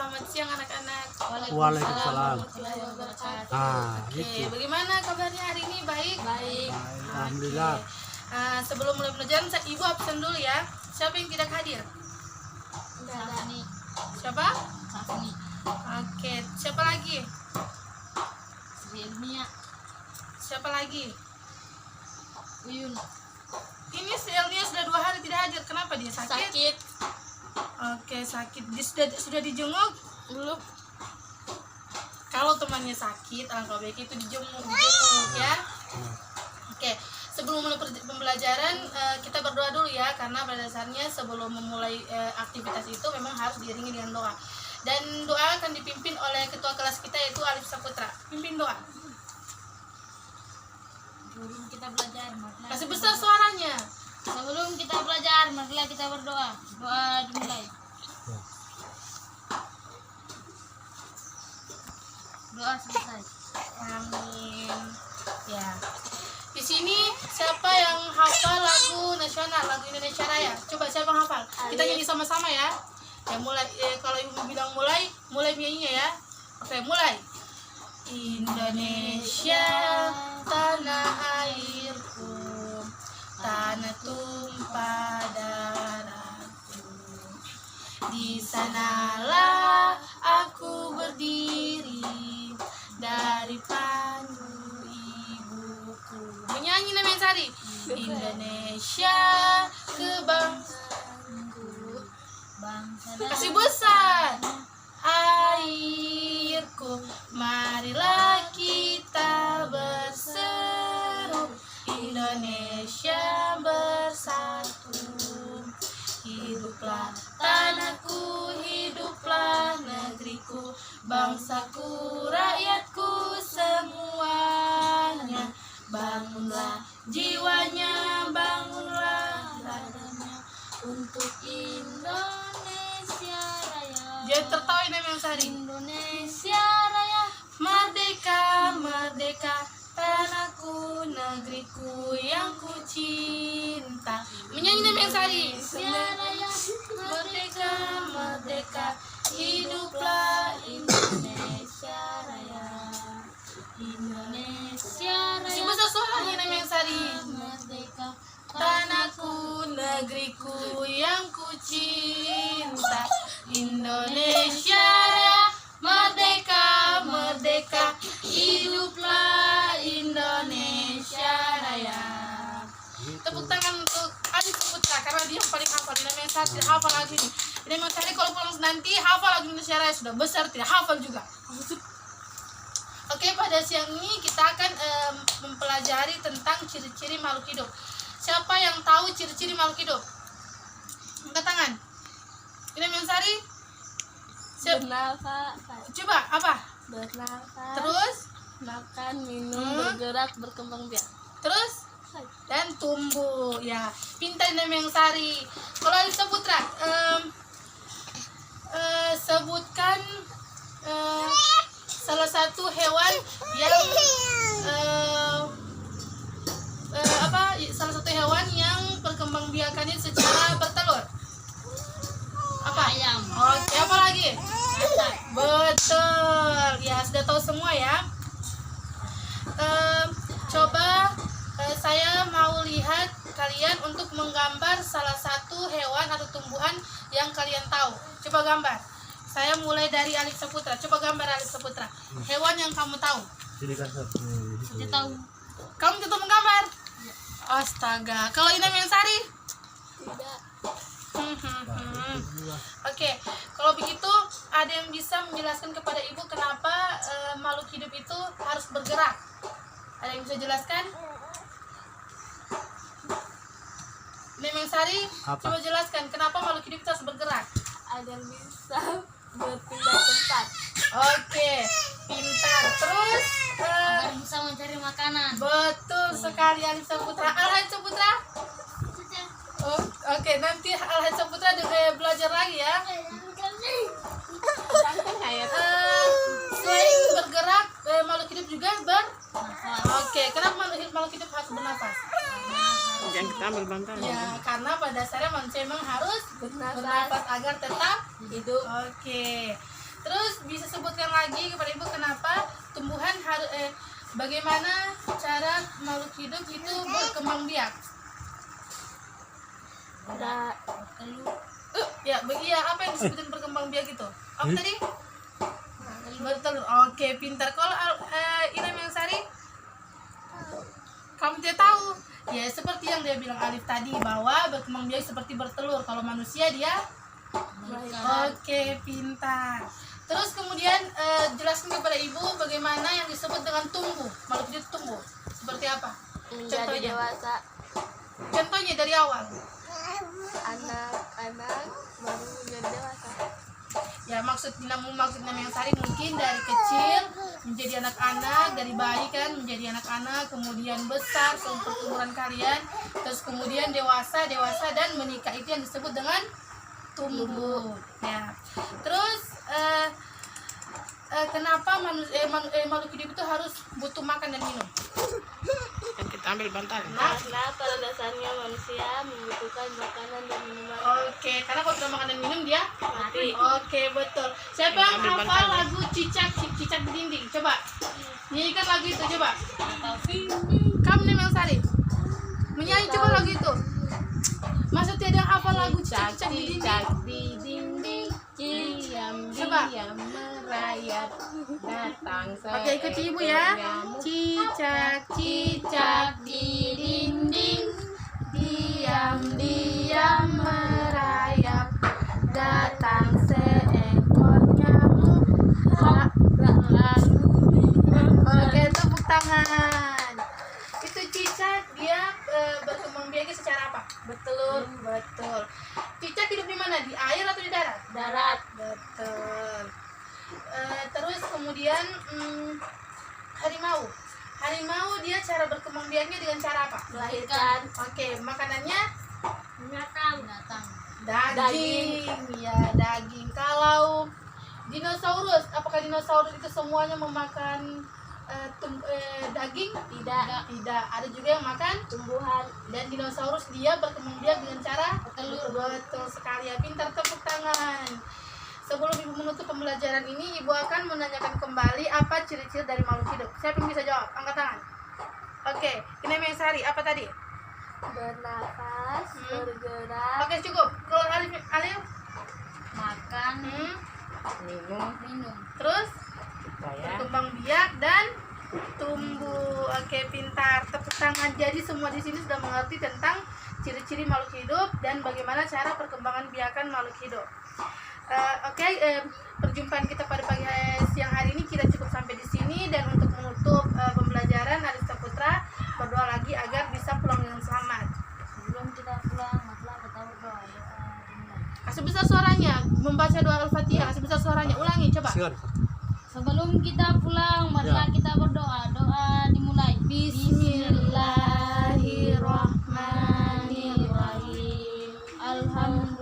selamat siang anak-anak. Waalaikumsalam. Oke, bagaimana kabarnya hari ini? Baik? Baik, alhamdulillah. Sebelum mulai pelajaran, Ibu absen dulu ya. Siapa yang tidak hadir? Safni. Siapa? Safni. Oke, siapa lagi? Silmia. Siapa lagi? Uyun. Ini si Elnia sudah 2 hari tidak hadir. Kenapa dia sakit? Sakit. Oke, sakit. Dia sudah dijenguk? Belum. Kalau temannya sakit, alangkah baik itu dijenguk ya. Oke, sebelum mulai pembelajaran kita berdoa dulu ya, karena pada dasarnya sebelum memulai aktivitas itu memang harus diiringi dengan doa. Dan doa akan dipimpin oleh ketua kelas kita yaitu Alif Saputra. Pimpin doa. Sebelum kita belajar, marilah Masih besar suaranya. Sebelum kita belajar, marilah kita berdoa. Doa dimulai. Doa selesai. Amin. Ya. Di sini siapa yang hafal lagu nasional, lagu Indonesia Raya? Coba siapa yang hafal? Kita nyanyi sama-sama ya. Ya mulai. Kalau ibu bilang mulai nyanyinya ya. Oke, mulai. Indonesia tanah airku, tanah tumpah darahku. Di sanalah aku berdiri dari pandu ibuku. Menyanyi namanya Sari. Indonesia kebangsaanku, Bangsa kasih besar airku, marilah kita berseru, Indonesia bersatu. Hiduplah tanahku, hiduplah negeriku, bangsaku, rakyatku semuanya. Bangunlah jiwanya, bangunlah dadanya untuk Indonesia Raya. Jangan tertawa ini yang Sari. Indonesia Raya. Merdeka, merdeka, tanahku, negeriku yang ku cinta. Menyanyi namanya Sari. Indonesia Raya. Merdeka, merdeka, hiduplah Indonesia Raya. Indonesia Si Raya. besar suaranya namanya Sari. Merdeka. Tanahku, negeriku yang ku cinta. Indonesia Raya. Merdeka, merdeka, hiduplah Indonesia Raya. Tepuk tangan untuk Alif Saputra karena dia yang paling hafal. Dia namanya Sari, tidak hafal lagu ini. Dia namanya Sari kalau pulang nanti hafal lagu Indonesia Raya, sudah besar tidak hafal juga. Oke, pada siang ini kita akan mempelajari tentang ciri-ciri makhluk hidup. Siapa yang tahu ciri-ciri makhluk hidup? Angkat tangan. Ini namanya Sari. Bernafas. Coba apa? Bernafas. Terus, Makan, minum, bergerak, berkembang biak. terus dan tumbuh. Ya, pintar namanya Sari. Kalau Alif Saputra, sebutkan salah satu hewan yang salah satu hewan yang perkembangbiakannya secara bertelur. Apa? Ayam. Oke, apa lagi? Betul. Ya, sudah tahu semua ya. Coba saya mau lihat kalian untuk menggambar salah satu hewan atau tumbuhan yang kalian tahu. Coba gambar. Saya mulai dari Alif Saputra. Coba gambar Alif Saputra. Hewan yang kamu tahu. Saya tahu. Kamu tetap menggambar? Astaga. Kalau Ina Mensari? Tidak. Oke, kalau begitu ada yang bisa menjelaskan kepada ibu kenapa makhluk hidup itu harus bergerak? Ada yang bisa jelaskan? Memang Sari, coba jelaskan kenapa makhluk hidup itu harus bergerak? Agar bisa berpindah tempat. Oke, pintar. Terus Agar bisa mencari makanan. betul sekali Alif Saputra. Alhaji Saputra? Oh, oke, nanti Alhaji Saputra belajar lagi ya. Selain bergerak, makhluk hidup juga Nafas. Oke, kenapa makhluk hidup harus bernafas? Jangan kita ambil bantal. Ya, karena pada dasarnya manusia memang harus bernafas agar tetap hidup. Oke. Terus bisa sebutkan lagi kepada ibu kenapa tumbuhan harus bagaimana cara makhluk hidup itu berkembang biak? Ada telur. Iya, apa yang disebutin berkembang biak itu? Apa tadi? Bertelur. Oke, pintar. Kalau Ira Mengsari, kamu tidak tahu? Ya, seperti yang dia bilang Alif tadi bahwa berkembang biak seperti bertelur. Kalau manusia dia Oke, pintar. Terus kemudian jelaskan kepada ibu bagaimana yang disebut dengan tumbuh. Makhluk hidup tumbuh. Seperti apa? Menjadi Contohnya. dewasa. Contohnya dari awal. Anak-anak baru menjadi dewasa. Ya, maksudnya Mengsari mungkin dari kecil menjadi anak-anak, dari bayi kan menjadi anak-anak, kemudian besar seumur umuran kalian, terus kemudian dewasa dan menikah, itu yang disebut dengan tumbuh. Ya. Terus kenapa makhluk hidup itu harus butuh makan dan minum? Yang kita ambil bantal. Karena pada dasarnya manusia membutuhkan makanan dan minuman. Oke, karena kalau tidak makan dan minum dia Mati. Oke, betul. Siapa yang hafal lagu cicak di dinding? Coba nyanyikan lagu itu, coba. Kamu nih Mengsari, menyanyi coba lagu itu. Masa tidak ada hafal lagu cicak di dinding? Di dinding, Coba. diam merayap, datang Oke, ikuti ibu ya. Cicak di dinding, diam merayap, datang seekor nyamuk. Oke, tepuk tangan. Itu cicak, dia berkembang biaknya secara apa? Bertelur. Betul. Cicak hidup di mana? Di air atau di darat? darat. Betul. Terus kemudian harimau dia cara berkembang biaknya dengan cara apa? Melahirkan. Oke, makanannya Binatang. daging. Ya, daging. Kalau dinosaurus, apakah dinosaurus itu semuanya memakan daging? Tidak. Ada juga yang makan Tumbuhan. dan dinosaurus dia berkembang biak dengan cara telur. Betul sekali ya, pintar, tepuk tangan. Sebelum ibu menutup pembelajaran ini, ibu akan menanyakan kembali apa ciri-ciri dari makhluk hidup. Siapa yang bisa jawab? Angkat tangan. Oke, ini Mengsari, apa tadi? Bernafas, bergerak, Oke, cukup. Kalau Alif, makan, minum. terus berkembang biak dan tumbuh. Oke, pintar, tepuk tangan. Jadi semua di sini sudah mengerti tentang ciri-ciri makhluk hidup dan bagaimana cara perkembangan biakan makhluk hidup. Perjumpaan kita pada siang hari ini kita cukup sampai di sini, dan untuk menutup pembelajaran Arista Putra berdoa lagi agar bisa pulang dengan selamat. Sebelum kita pulang, marilah kita berdoa. Kasih besar suaranya, membaca doa Al-Fatihah. Kasih besar suaranya, ulangi coba. Silakan. Sebelum kita pulang, marilah kita berdoa. Doa dimulai. Bismillahirrahmanirrahim. Alhamdulillah.